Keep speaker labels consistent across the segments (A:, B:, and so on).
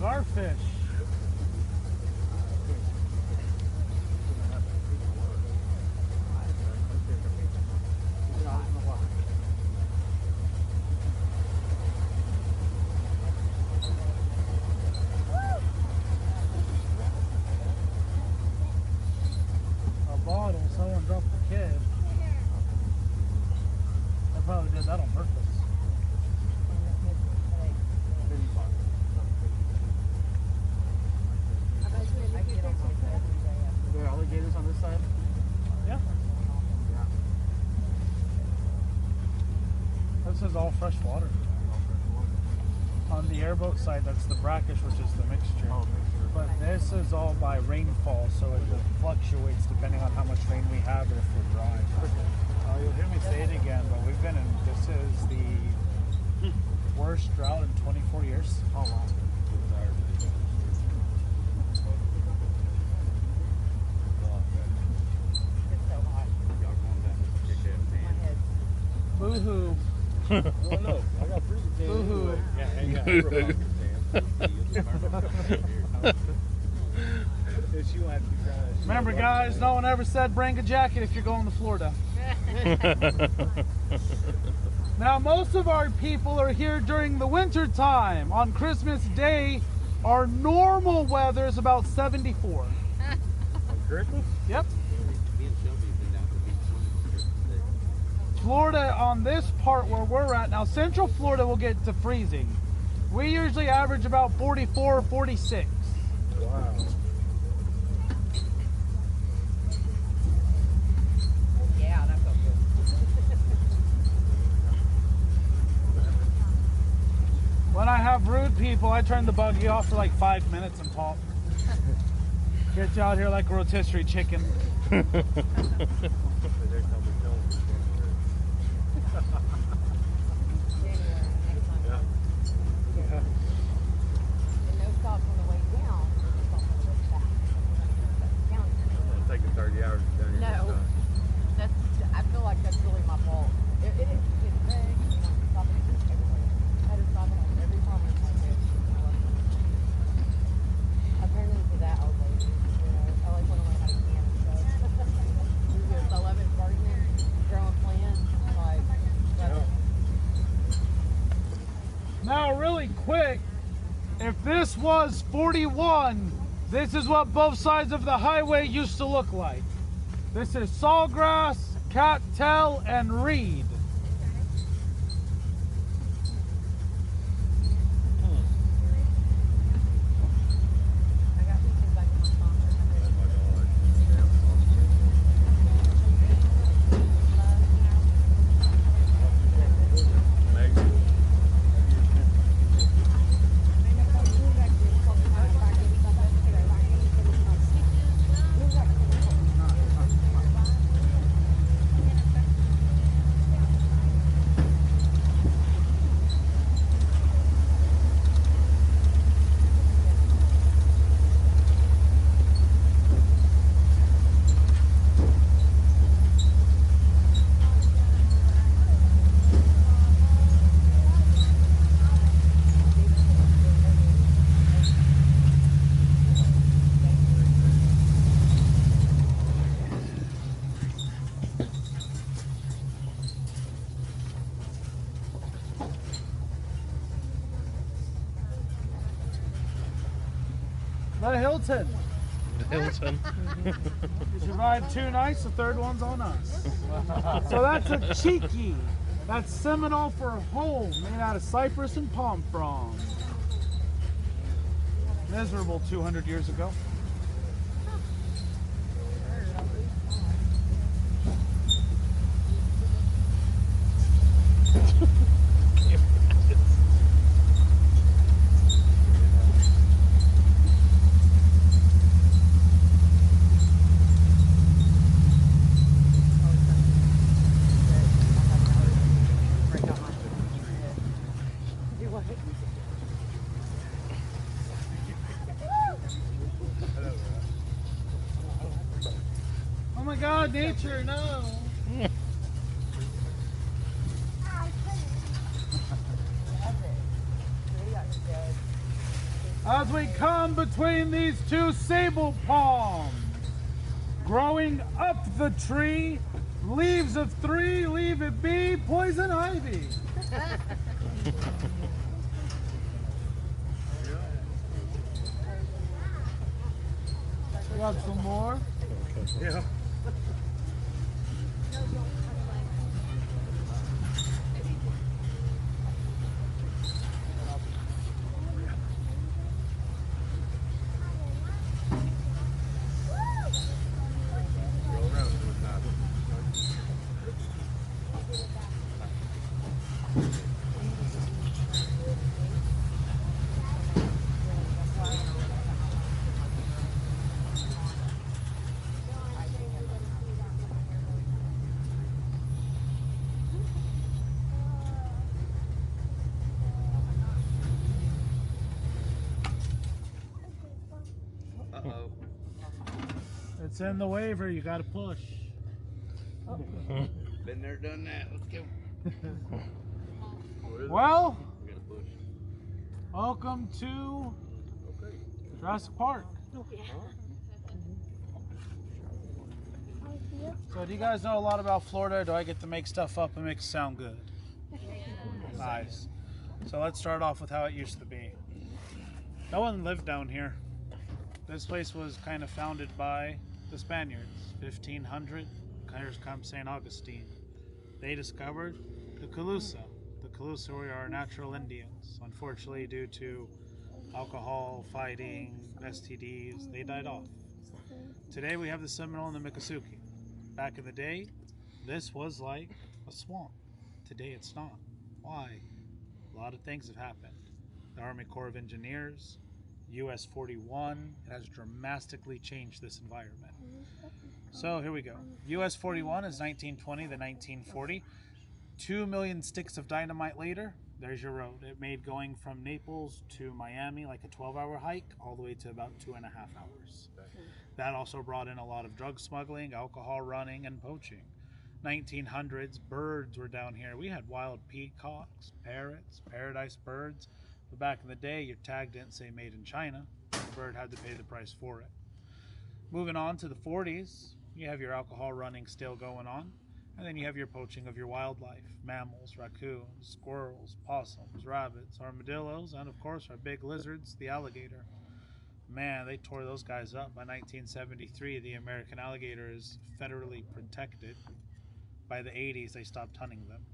A: Garfish. A bottle, someone dropped the kid. They probably did that on purpose. Are there alligators on this side? Yeah. This is all fresh water. On the AirBoat side, that's the brackish, which is the mixture. But this is all by rainfall, so it fluctuates depending on how much rain we have or if we're dry. You'll hear me say it again, but we've been in, this is the worst drought in 24 years. Oh, wow. Boo-hoo.
B: Oh no, I got freezing tan.
A: Boo-hoo. Remember, guys, no one ever said bring a jacket if you're going to Florida. Now, most of our people are here during the winter time. On Christmas Day, our normal weather is about 74.
B: On Christmas?
A: Yep. Florida, on this part where we're at now, Central Florida will get to freezing. We usually average about 44, 46.
B: Wow.
C: Yeah, that felt good.
A: When I have rude people, I turn the buggy off for like 5 minutes and talk. Get you out here like a rotisserie chicken.
C: No, that's. I feel like that's really my fault. It is. It's big. Stop it everywhere. I just stop it on every promise I do. I turned into that old lady. You know, I like want to learn how to can and stuff. Yes, I love it. Gardening, growing plants, like.
A: Now, really quick, if this was 41, this is what both sides of the highway used to look like. This is sawgrass, cattail, and reed. The Hilton.
D: Hilton.
A: You survived 2 nights, the third one's on us. So that's a cheeky. That's Seminole for a home, made out of cypress and palm fronds. miserable 200 years ago. Oh my God, nature, no! As we come between these two sable palms, growing up the tree, leaves of 3, leave it be, poison ivy. We got some more.
B: Yeah. Uh-oh.
A: It's in the waiver, you gotta push.
B: Been there, done that. Let's go.
A: Well,
B: We gotta push.
A: welcome to
B: Okay.
A: Jurassic Park. So do you guys know a lot about Florida, or do I get to make stuff up and make it sound good? Nice. So let's start off with how it used to be. No one lived down here. This place was kind of founded by the Spaniards. 1500, here comes St. Augustine. They discovered the Calusa. The Calusa were our natural Indians. Unfortunately, due to alcohol, fighting, STDs, they died off. Today we have the Seminole and the Miccosukee. Back in the day, this was like a swamp. Today it's not. Why? A lot of things have happened. The Army Corps of Engineers, US 41, it has dramatically changed this environment. So here we go. US 41 is 1920 to 1940. 2 million sticks of dynamite later, there's your road. It made going from Naples to Miami like a 12-hour hike, all the way to about 2.5 hours. That also brought in a lot of drug smuggling, alcohol running, and poaching. 1900s, birds were down here. We had wild peacocks, parrots, paradise birds. But back in the day, your tag didn't say made in China. The bird had to pay the price for it. Moving on to the 40s, you have your alcohol running still going on. And then you have your poaching of your wildlife. Mammals, raccoons, squirrels, possums, rabbits, armadillos, and of course our big lizards, the alligator. Man, they tore those guys up. By 1973, the American alligator is federally protected. By the 80s, they stopped hunting them.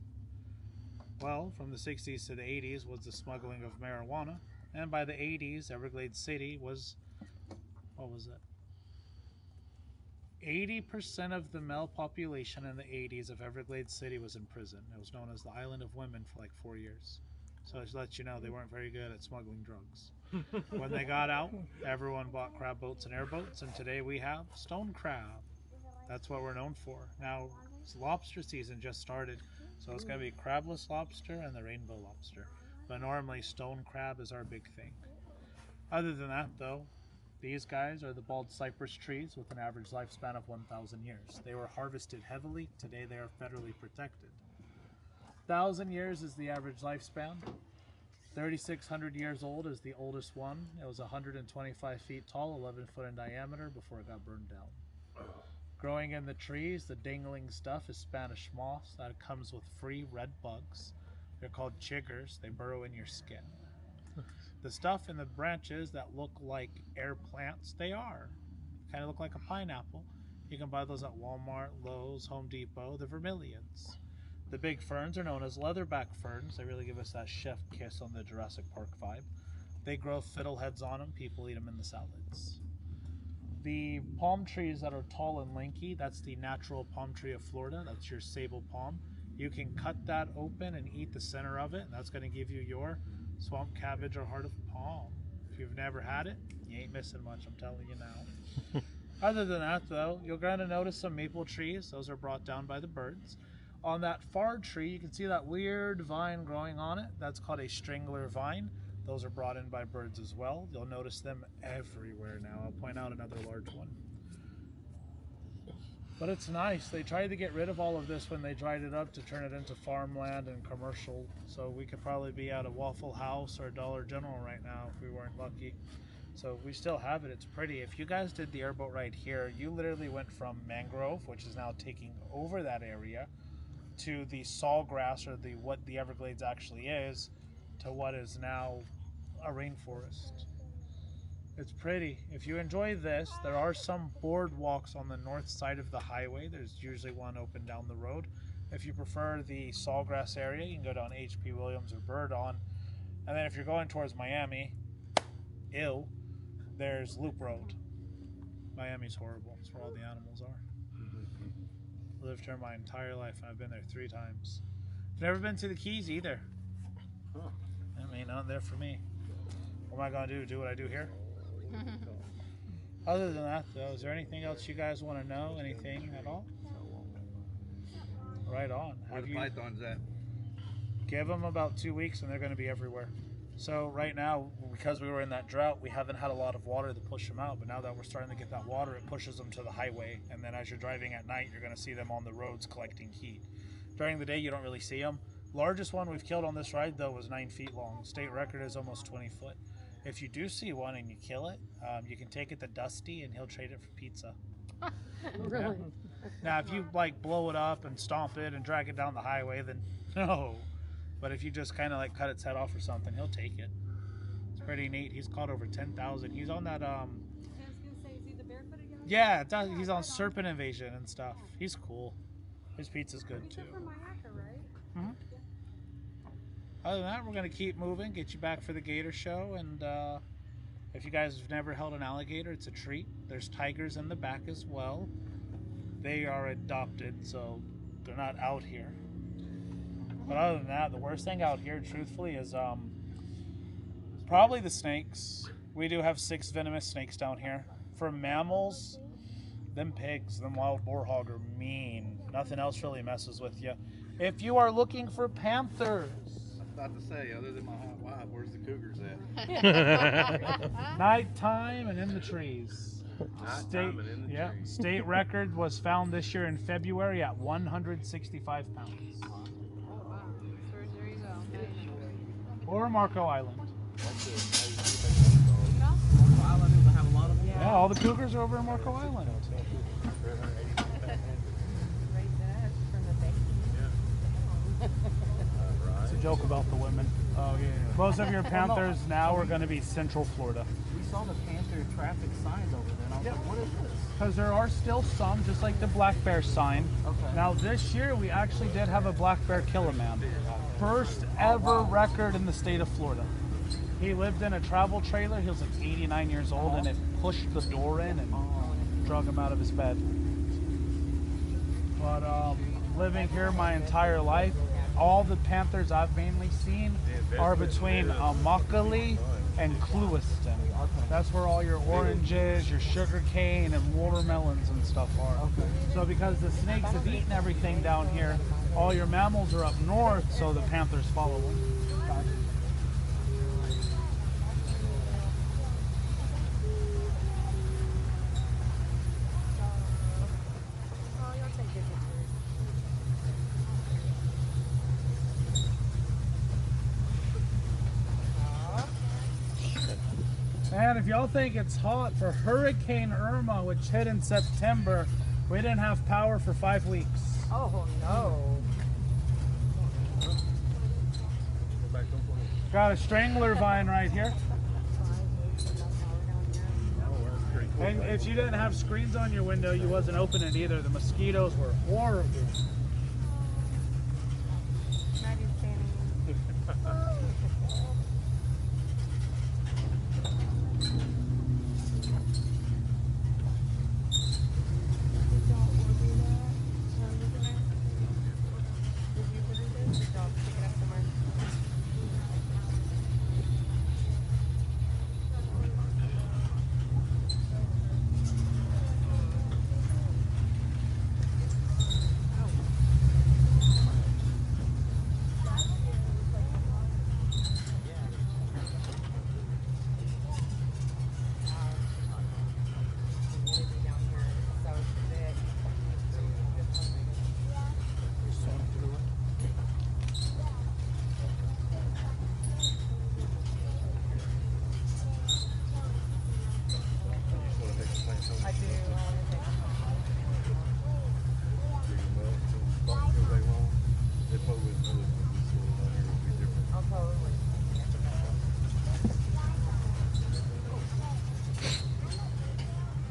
A: Well, from the 60s to the 80s was the smuggling of marijuana. And by the 80s, Everglades City was, what was it? 80% of the male population in the 80s of Everglades City was in prison. It was known as the Island of Women for like 4 years. So to let you know, they weren't very good at smuggling drugs. When they got out, everyone bought crab boats and airboats, and today we have stone crab. That's what we're known for. Now, lobster season just started, so it's going to be crabless lobster and the rainbow lobster. But normally, stone crab is our big thing. Other than that, though, these guys are the bald cypress trees with an average lifespan of 1,000 years. They were harvested heavily. Today, they are federally protected. 1,000 years is the average lifespan. 3,600 years old is the oldest one. It was 125 feet tall, 11 foot in diameter before it got burned down. Growing in the trees, the dangling stuff is Spanish moss that comes with free red bugs. They're called chiggers. They burrow in your skin. The stuff in the branches that look like air plants, they are. Kind of look like a pineapple. You can buy those at Walmart, Lowe's, Home Depot, the vermilions. The big ferns are known as leatherback ferns. They really give us that chef kiss on the Jurassic Park vibe. They grow fiddleheads on them. People eat them in the salads. The palm trees that are tall and lanky, that's the natural palm tree of Florida. That's your sable palm. You can cut that open and eat the center of it. And that's going to give you your swamp cabbage or heart of palm. If you've never had it, you ain't missing much, I'm telling you now. Other than that, though, you're going to notice some maple trees. Those are brought down by the birds. On that far tree, you can see that weird vine growing on it. That's called a strangler vine. Those are brought in by birds as well. You'll notice them everywhere now. I'll point out another large one. But it's nice. They tried to get rid of all of this when they dried it up to turn it into farmland and commercial. So we could probably be at a Waffle House or Dollar General right now if we weren't lucky. So we still have it. It's pretty. If you guys did the airboat ride here, you literally went from mangrove, which is now taking over that area, to the sawgrass, or what the Everglades actually is, to what is now a rainforest. It's pretty. If you enjoy this, there are some boardwalks on the north side of the highway. There's usually one open down the road. If you prefer the sawgrass area, you can go down H.P. Williams or Bird on. And then if you're going towards Miami, there's Loop Road. Miami's horrible. It's where all the animals are. I lived here my entire life, and I've been there 3 times. I've never been to the Keys either. I mean, not there for me. What am I going to do? Do what I do here? Other than that, though, is there anything else you guys want to know? Anything at all? Right on.
B: Where the pythons at?
A: Give them about 2 weeks and they're going to be everywhere. So right now, because we were in that drought, we haven't had a lot of water to push them out. But now that we're starting to get that water, it pushes them to the highway. And then as you're driving at night, you're going to see them on the roads collecting heat. During the day, you don't really see them. Largest one we've killed on this ride, though, was 9 feet long. State record is almost 20 foot. If you do see one and you kill it, you can take it to Dusty and he'll trade it for pizza.
C: Really?
A: Yeah. Now, if you like blow it up and stomp it and drag it down the highway, then no. But if you just kind of like cut its head off or something, he'll take it. It's pretty neat. He's caught over 10,000. He's on that
D: I was gonna say, is he the barefooted guy?
A: yeah, he's on Serpent Invasion and stuff. He's cool. His pizza's good
D: He's
A: too.
D: up from my hacker, right?
A: Mhm. Other than that, we're going to keep moving, get you back for the gator show, and if you guys have never held an alligator, it's a treat. There's tigers in the back as well. They are adopted, so they're not out here. But other than that, the worst thing out here, truthfully, is probably the snakes. We do have 6 venomous snakes down here. For mammals, them pigs, them wild boar hog are mean. Nothing else really messes with you. If you are looking for panthers,
B: About to say, other than my hot wife, where's the cougars at?
A: nighttime and in the trees. State record was found this year in February at 165 pounds.
D: Oh wow. So there you go.
A: Or Marco Island.
C: Yeah.
A: Yeah, all the cougars are over in Marco Island.
C: Right there from the baby.
A: It's a joke about the women.
E: Oh, yeah.
A: Most of your panthers now are going to be Central Florida.
E: We saw the panther traffic signs over there, and I was like, what is this?
A: Because there are still some, just like the black bear sign.
E: Okay.
A: Now this year we actually did have a black bear kill a man. First ever record in the state of Florida. He lived in a travel trailer. He was like 89 years old, and it pushed the door in and drug him out of his bed. But living here my entire life, all the panthers I've mainly seen are between Immokalee and Clewiston. That's where all your oranges, your sugar cane, and watermelons and stuff are. So because the snakes have eaten everything down here, all your mammals are up north, so the panthers follow them.
D: Oh, you'll take good pictures.
A: And if y'all think it's hot, for Hurricane Irma, which hit in September, we didn't have power for 5 weeks.
C: Oh no.
A: Got a strangler vine right here. And if you didn't have screens on your window, you wasn't opening it either. The mosquitoes were horrible.
D: Maggie's standing.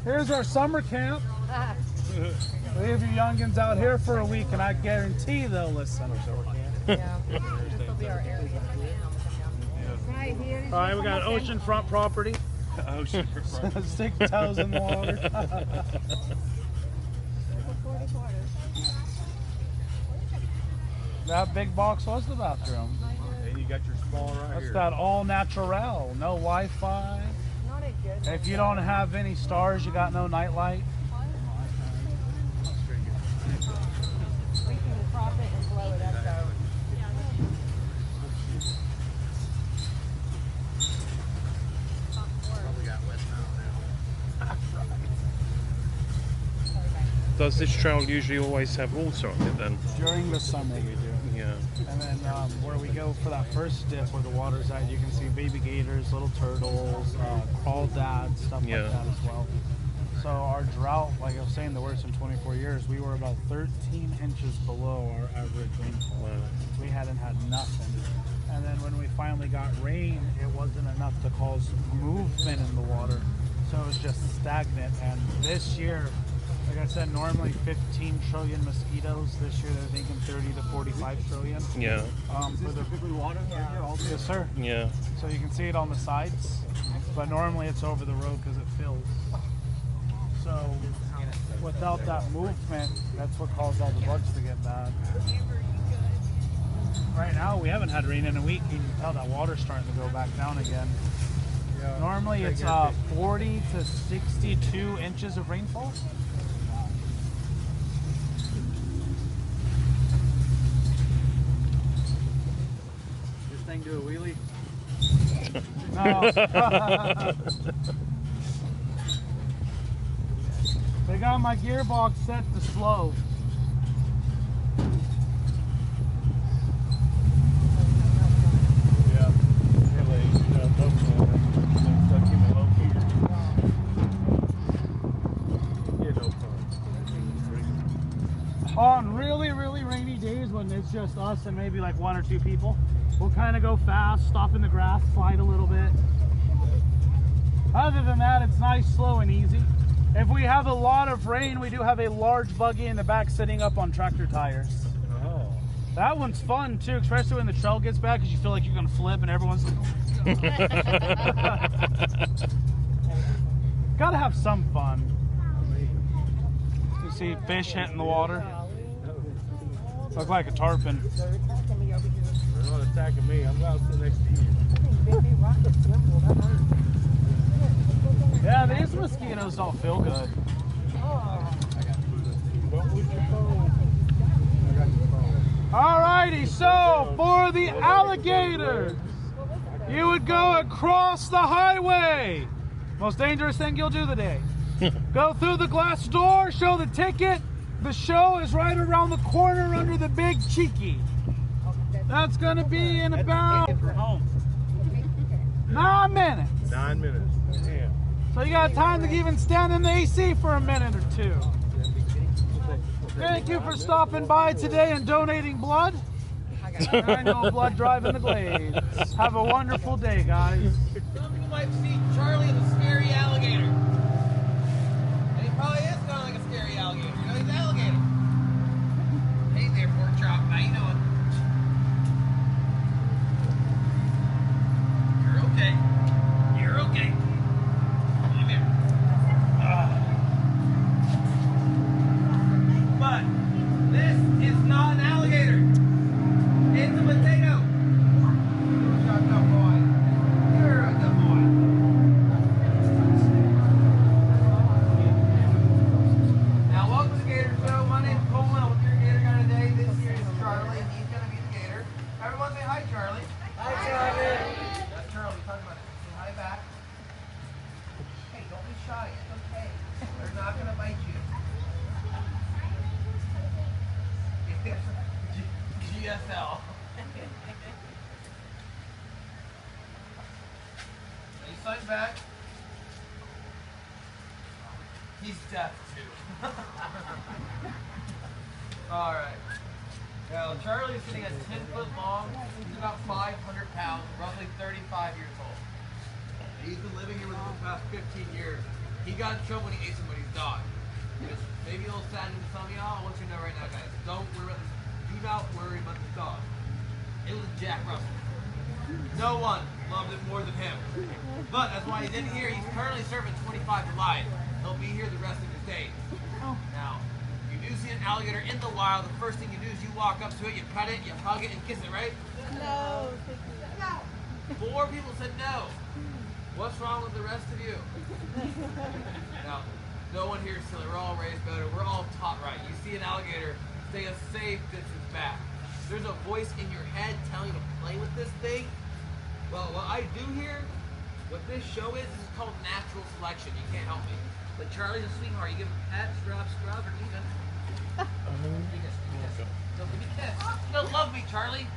A: Here's our summer camp. Leave your youngins out here for a week, and I guarantee they'll listen.
C: Yeah. This will be our area.
D: Right here is
A: All right, we got oceanfront property.
B: Ocean.
A: Stick your toes in the water. That big box was the bathroom.
B: And you got your spa right
A: That's
B: here.
A: that all natural, no Wi-Fi.
C: Not a good.
A: If you don't have any stars, you got no nightlight.
C: We can crop it and blow it up though.
B: Probably got wet now.
F: Does this trail usually always have water on it then?
A: During the summer we do.
F: Yeah.
A: And then where we go for that first dip where the water's at, you can see baby gators, little turtles, crawdads, stuff
F: Yeah.
A: like that as well. So our drought, like I was saying, the worst in 24 years, we were about 13 inches below our average rainfall.
F: Wow.
A: We hadn't had nothing. And then when we finally got rain, it wasn't enough to cause movement in the water. So it was just stagnant. And this year, like I said, normally 15 trillion mosquitoes. This year they're thinking 30 to 45 trillion.
F: Yeah.
A: For the
E: water right here all
A: yes, sir.
F: Yeah.
A: So you can see it on the sides, but normally it's over the road because it fills. So without that movement, that's what caused all the bugs to get bad. Right now, we haven't had rain in a week. You can tell that water's starting to go back down again.
B: Yeah.
A: Normally it's 40 to 62 inches of rainfall.
B: This thing do a wheelie?
A: No. They got my gearbox set to slow.
B: Yeah.
A: On really, really rainy days when it's just us and maybe like one or two people, we'll kind of go fast, stop in the grass, slide a little bit. Other than that, it's nice, slow, and easy. If we have a lot of rain, we do have a large buggy in the back sitting up on tractor tires.
B: Oh.
A: That one's fun too, especially when the trail gets back because you feel like you're gonna flip and everyone's like, gotta have some fun. You see fish hitting the water. Look like a tarpon.
C: They're attacking me over here.
B: They're not attacking me. I'm out to next to you.
C: I think big rocket symbol. That hurts.
A: Yeah, these mosquitoes don't feel good. Alrighty, so for the alligators, you would go across the highway. Most dangerous thing you'll do today. Go through the glass door, show the ticket. The show is right around the corner under the big cheeky. That's gonna be in about 9 minutes.
B: 9 minutes. Yeah.
A: So you got time to even stand in the AC for a minute or two. Thank you for stopping by today and donating blood. I know blood drive in the Glades. Have a wonderful day, guys.
G: Some people might see Charlie as a scary alligator. And he probably is kind of like a scary alligator. You know, he's an alligator. Hey there, pork chop. How you doing? You're okay. You're okay. Come here. But this is not an alligator. It's a potato. You're a good boy. You're a good boy. Now, welcome to the Gator Show. My name's Coleman. I'm your Gator guy today. This here is Charlie, and he's going to be the Gator. Everyone say hi, Charlie. Hi, Charlie. That's Charlie. Talk about it. Say hi back. Hey, don't be shy. It's okay. They're not going to bite you. GSL. You sign back. He's deaf too. Alright. Now Charlie is sitting at 10 foot long. He's about 500 pounds, roughly 35 years old. He's been living here with us the past 15 years. He got in trouble when he ate somebody's dog. It's maybe a little saddening to some of y'all. I want you to know right now, guys, don't worry about this. Do not worry about this dog. It was Jack Russell. No one loved it more than him. But that's why he's in here. He's currently serving 25 to life. He'll be here the rest of his days. Now, if you do see an alligator in the wild, the first thing you do is you walk up to it, you pet it, you hug it, and kiss it, right?
D: No.
G: 4 people said no. What's wrong with the rest of you? Now, no one here is silly. We're all raised better. We're all taught right. You see an alligator, stay a safe distance back. There's a voice in your head telling you to play with this thing. Well, what I do here, what this show is called natural selection. You can't help me. But Charlie's a sweetheart. You give him pets, rub, scrub, or even. Don't give me a kiss. You don't love me, Charlie.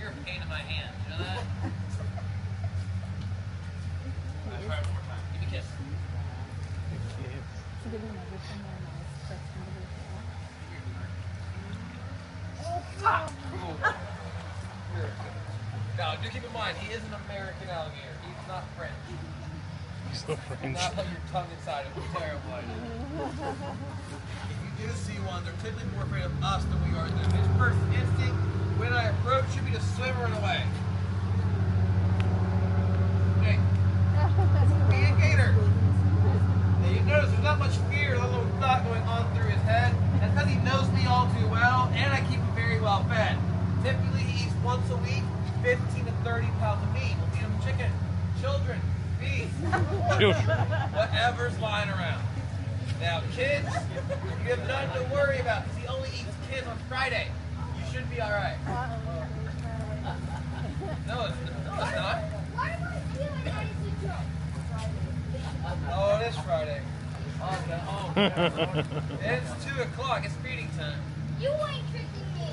G: You're a pain in my hands. You know that? Let's try it one more time. Give me a kiss. Now, do keep in mind, he is an American alligator. He's not French.
F: He's not French.
G: Not put your tongue inside of him. Terrible idea. If you do see one, they're typically more afraid of us than we are them. His first instinct when I approach should be to swim or run away. Hey, be a gator. Now you notice there's not much fear, a little thought going on through his head. That's because he knows me all too well, and I keep him very well fed. Typically, he eats once a week, 15 to 30 pounds of meat. We'll feed him chicken, children, beef, whatever's lying around. Now, kids, you have nothing to worry about because he only eats kids on Friday. You should be all right. No, it's not. Oh, it is Friday. Okay. Oh, it's 2 o'clock. It's feeding time.
H: You ain't tricking me.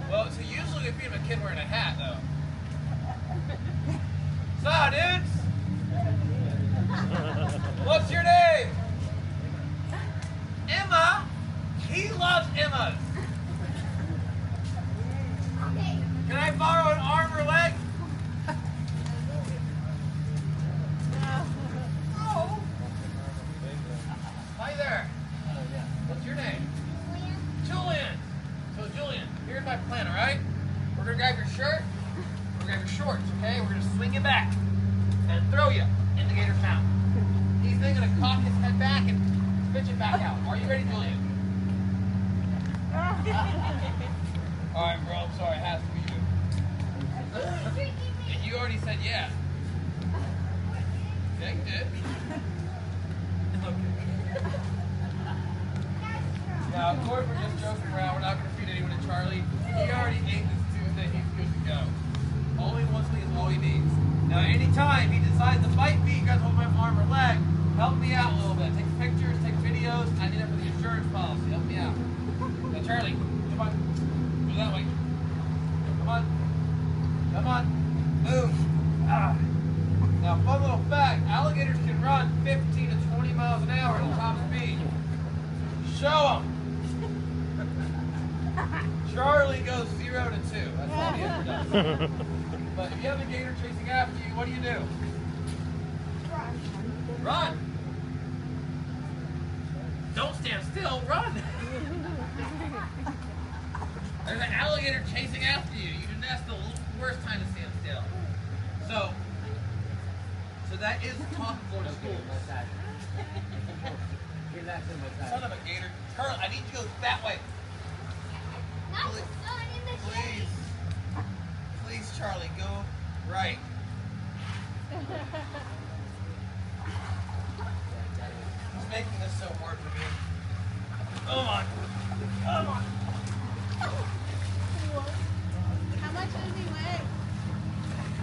G: Well, so usually we feed him a kid wearing a hat, though. So, dudes, what's your name? Emma. He loves Emmas. Can I borrow an arm or leg? No. Hi there. What's your name? Julian. So Julian, here's my plan, all right? We're gonna grab your shirt, we're gonna grab your shorts, okay? We're gonna swing you back and throw you in the gator's mouth. He's then gonna cock his head back and spit you back out. Are you ready, Julian? All right, bro. I'm sorry. It has to be you. And you already said yeah. Yeah, you did. Okay. Now, of course, we're just joking around. We're not going to feed anyone to Charlie. He already ate this Tuesday. He's good to go. Only once a week is all he needs. Now, anytime he decides to bite me, you guys hold my arm or leg, help me out a little bit. Take pictures, take videos. I need it for the insurance policy. Help me out. Now, Charlie, come on. Go that way. Come on. Come on. Move. Ah. Now, fun little fact, alligators can run 15 to 20 miles an hour at top speed. Show them. Charlie goes 0 to 2. That's all he ever does. But if you have a gator chasing after you, what do? Run. Don't stand still. Run. There's an alligator chasing after you. That's the worst time to stand still. So that is talk for the school. Son of a gator. Charlie, I need you to go that way. Please. Please, Charlie, go right. He's making this so hard for me. Come on. Come on.
D: How much does he weigh?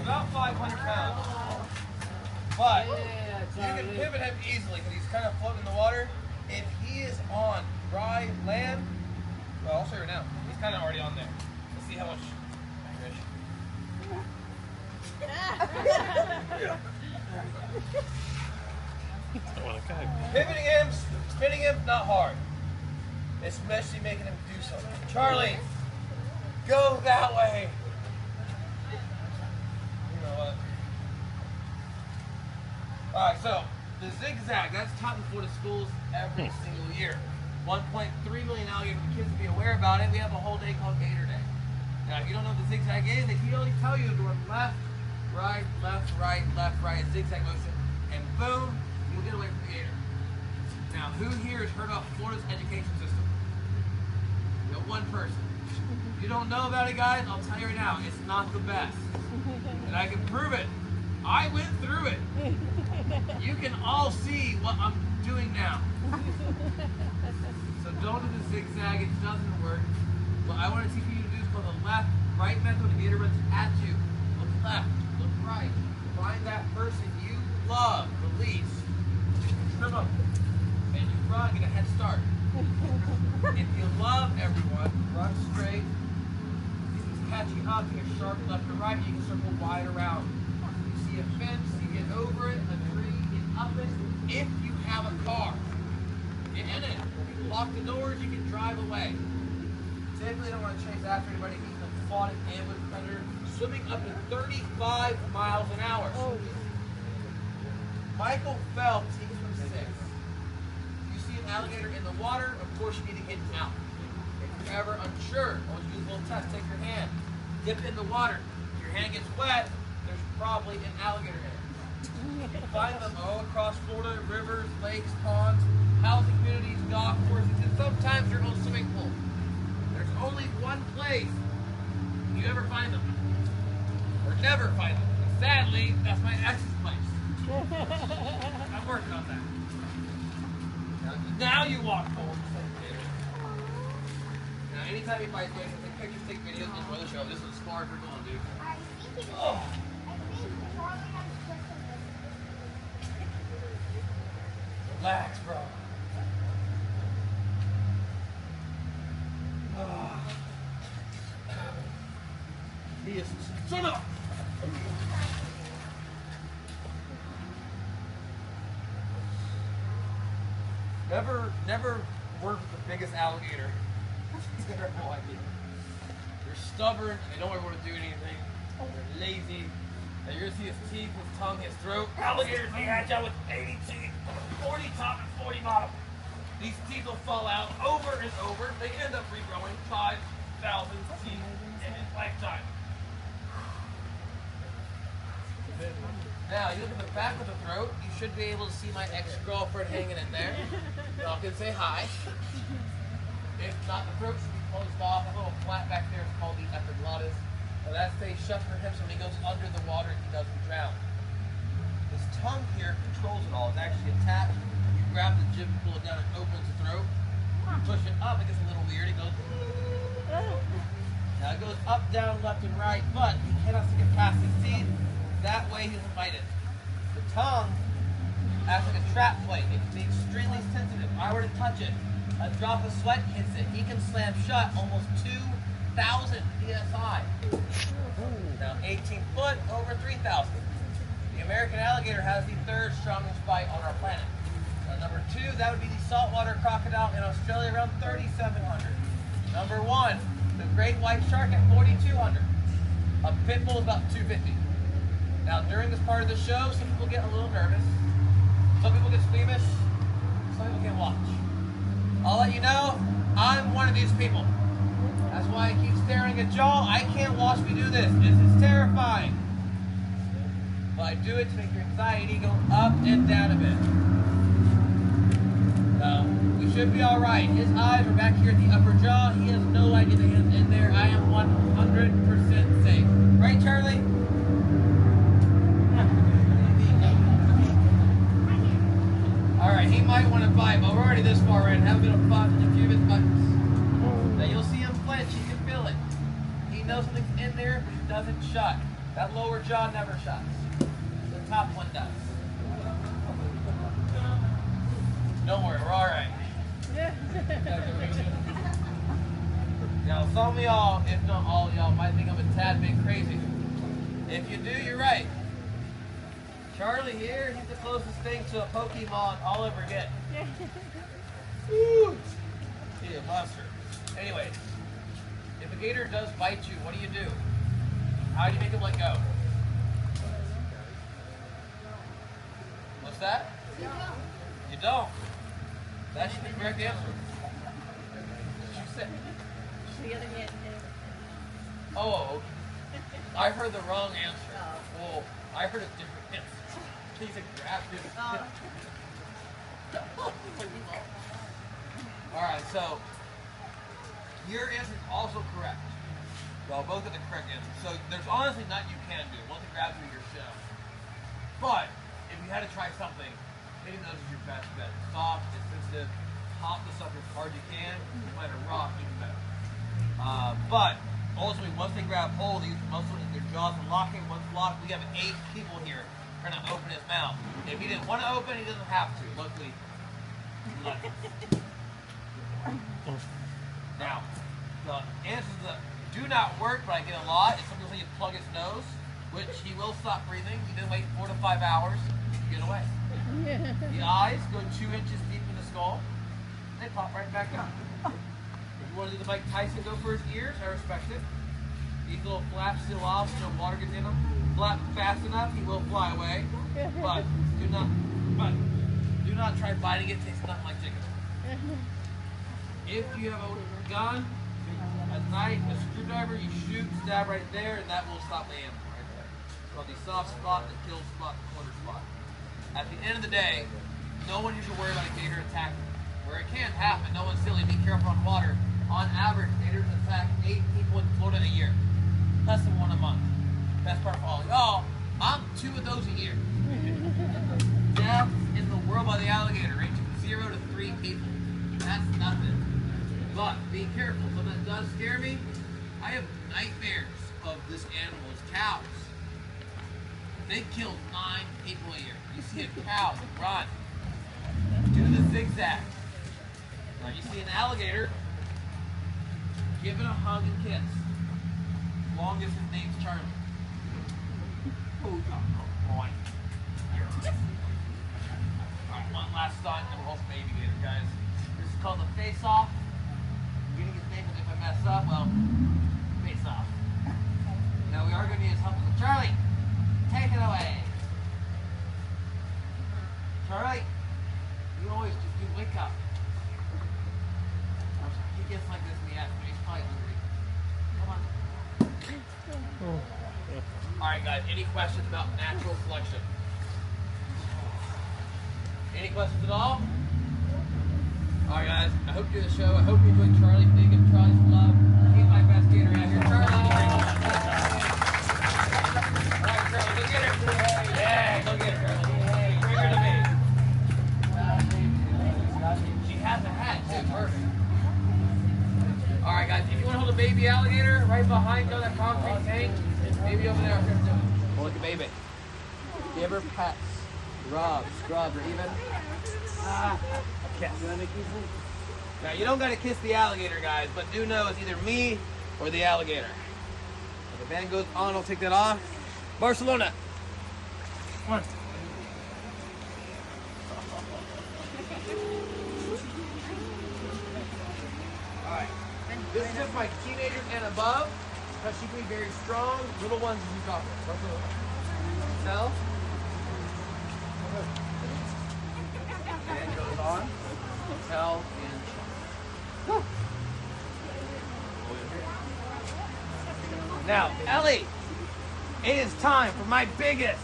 G: About 500 pounds. But you can pivot him easily because he's kind of floating in the water. If he is on dry land, well, I'll show you now. He's kind of already on there. Let's see how much. Pivoting him, spinning him, not hard. Especially making him do something. Charlie, go that way. so the zigzag, that's taught in Florida schools every single year. 1.3 million alligator kids to be aware about it. We have a whole day called Gator Day. Now, if you don't know what the zigzag is, they can only tell you going left, right, left, right, zigzag motion, and boom, you'll get away from the gator. Now, who here has heard of Florida's education system? You know, one person. If you don't know about it, guys, I'll tell you right now, it's not the best. And I can prove it. I went through it. You can all see what I'm doing now. So don't do the zigzag, it doesn't work. What I want to teach you to do is called the left, right method when the gator runs at you. Look left, look right. Find that person you love the least. Trim them. And you run, get a head start. If you love everyone, run straight. If he's catching up, take a sharp left or right, you can circle wide around. You see a fence, you get over it, a tree, get up it. If you have a car, get in it. If you lock the doors, you can drive away. Typically don't want to chase after anybody. He's a fought an ambush predator, swimming up to 35 miles an hour. Michael Phelps, he swims 6. You see an alligator in the water, of course you need to get out. If you're ever unsure, I want you to do a little test. Take your hand, dip it in the water. If your hand gets wet, there's probably an alligator in it. You can find them all across Florida, rivers, lakes, ponds, housing communities, golf courses, and sometimes your own swimming pool. There's only one place you ever find them, or never find them. And sadly, that's my ex's place. I'm working on that. Now you walk forward. Now, anytime you find space, take pictures, take videos, enjoy the show. This is as far as we're going, dude.
H: I think
G: Oh.
H: Charlie has a question.
G: Relax, bro. He is son of a... Never work with the biggest alligator. They're no idea. They're stubborn, and they don't ever want to do anything. They're lazy. Now you're gonna see his teeth, his tongue, his throat. Alligators be agile with 80 teeth, 40 top and 40 bottom. These teeth will fall out over and over. They end up regrowing 5,000 teeth in his lifetime. Now, you look at the back of the throat, you should be able to see my ex-girlfriend hanging in there. Y'all can say hi. If not, the throat should be closed off. That little flat back there is called the epiglottis. Now that stays shut for him so when he goes under the water, he doesn't drown. This tongue here controls it all. It's actually attached. You grab the jib, pull it down, it opens the throat. You push it up, it gets a little weird. It goes... Now it goes up, down, left, and right, but he cannot stick it past his teeth. That way he doesn't bite it. The tongue acts like a trap plate. It can be extremely sensitive. If I were to touch it, a drop of sweat hits it. He can slam shut almost 2,000 PSI. Now 18 foot, over 3,000. The American alligator has the 3rd strongest bite on our planet. Number 2, that would be the saltwater crocodile in Australia, around 3,700. Number 1, the great white shark at 4,200. A pit bull is about 250. Now, during this part of the show, some people get a little nervous. Some people get squeamish. Some people can't watch. I'll let you know, I'm one of these people. That's why I keep staring at y'all. I can't watch me do this. This is terrifying. But I do it to make your anxiety go up and down a bit. Now, we should be alright. His eyes are back here at the upper jaw. He has no idea that he's in there. I am 100% safe. Right, Charlie? Alright, he might want to bite, but we're already this far in. Have a bit of fun and a few of his buttons. Now you'll see him flinch, you can feel it. He knows something's in there, but it doesn't shut. That lower jaw never shuts. The top one does. Don't worry, we're alright. Now some of y'all, if not all of y'all, might think I'm a tad bit crazy. If you do, you're right. Charlie here, he's the closest thing to a Pokemon I'll ever get. Woo! He's a monster. Anyway, if a gator does bite you, what do? How do you make him let go? Most What's that? You don't. That's the correct answer. She said. Oh, I heard the wrong answer. Oh, I heard a different answer. He said grab his Alright, so your answer is also correct. Well, both are the correct answer. So there's honestly nothing you can do. Once it grabs you yourself. But if you had to try something, hitting those is your best bet. It's soft, it's sensitive. Pop the sucker as hard as you can. You find a rock, even better. But ultimately, once they grab hold, these muscles in their jaws are locking. Once locked, we have 8 people here trying to open his mouth. If he didn't want to open, he doesn't have to. Luckily, now, the answers that do not work, but I get a lot, is sometimes when you plug his nose, which he will stop breathing. He then wait 4 to 5 hours to get away. The eyes go 2 inches deep in the skull. They pop right back up. If you want to do the Mike Tyson go for his ears, I respect it. These little flaps seal off so no water gets in them. Flap fast enough, he will fly away. But do not try biting it. It tastes nothing like chicken. If you have a gun, a knife, a screwdriver, you shoot, stab right there, and that will stop the animal right there. It's called the soft spot, the kill spot, the corner spot. At the end of the day, no one here should worry about a gator attacking. Where it can happen, no one's silly, be careful on water. On average, gators attack 8 people in Florida a year. Less than 1 a month. Best part of all, y'all, I'm 2 of those a year. Deaths in the world by the alligator range from 0 to 3 people. That's nothing. But be careful, something that does scare me, I have nightmares of this animal's cows. They kill 9 people a year. You see a cow run, do the zigzag. Now you see an alligator, give it a hug and kiss. As long as his name's Charlie. Oh boy. Alright, one last stunt and we'll baby gator, guys. This is called the face off. I'm gonna get thankful if I mess up, well, face off. Now we are gonna need his help with Charlie. Take it away. Charlie, you always just wake up. He gets like this in the afternoon. He's probably hungry. Come on. Alright guys, any questions about natural selection? Any questions at all? Alright guys, I hope you enjoyed the show. I hope you enjoyed Charlie. If you did, give Charlie some love. He's my best gator out here. Charlie. Alright Charlie, go get her. Yeah, go get her, Charlie. Bring her to me. She has a hat too, perfect. Alright guys, if you want to hold a baby alligator, right behind you, that concrete tank, maybe over there. Well, look at baby. Give her pets, rub, scrub, or even kiss. Now you don't gotta kiss the alligator, guys, but do know it's either me or the alligator. If the band goes on, I'll take that off. Barcelona. Come on. Alright. This is just my teenagers and above, because she can be very strong. Little ones you can talk with. Tell. And goes on. Tell and now, Ellie, it is time for my biggest,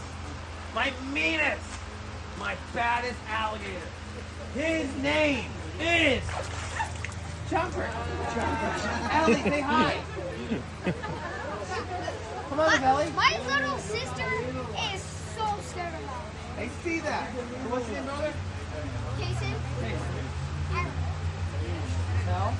G: my meanest, my baddest alligator. His name is Jumper. Ellie, say hi. Come on, Ellie.
H: My little sister is so scared of him.
G: I see that. So what's your name, brother?
H: Jason?
G: Jason. Tell.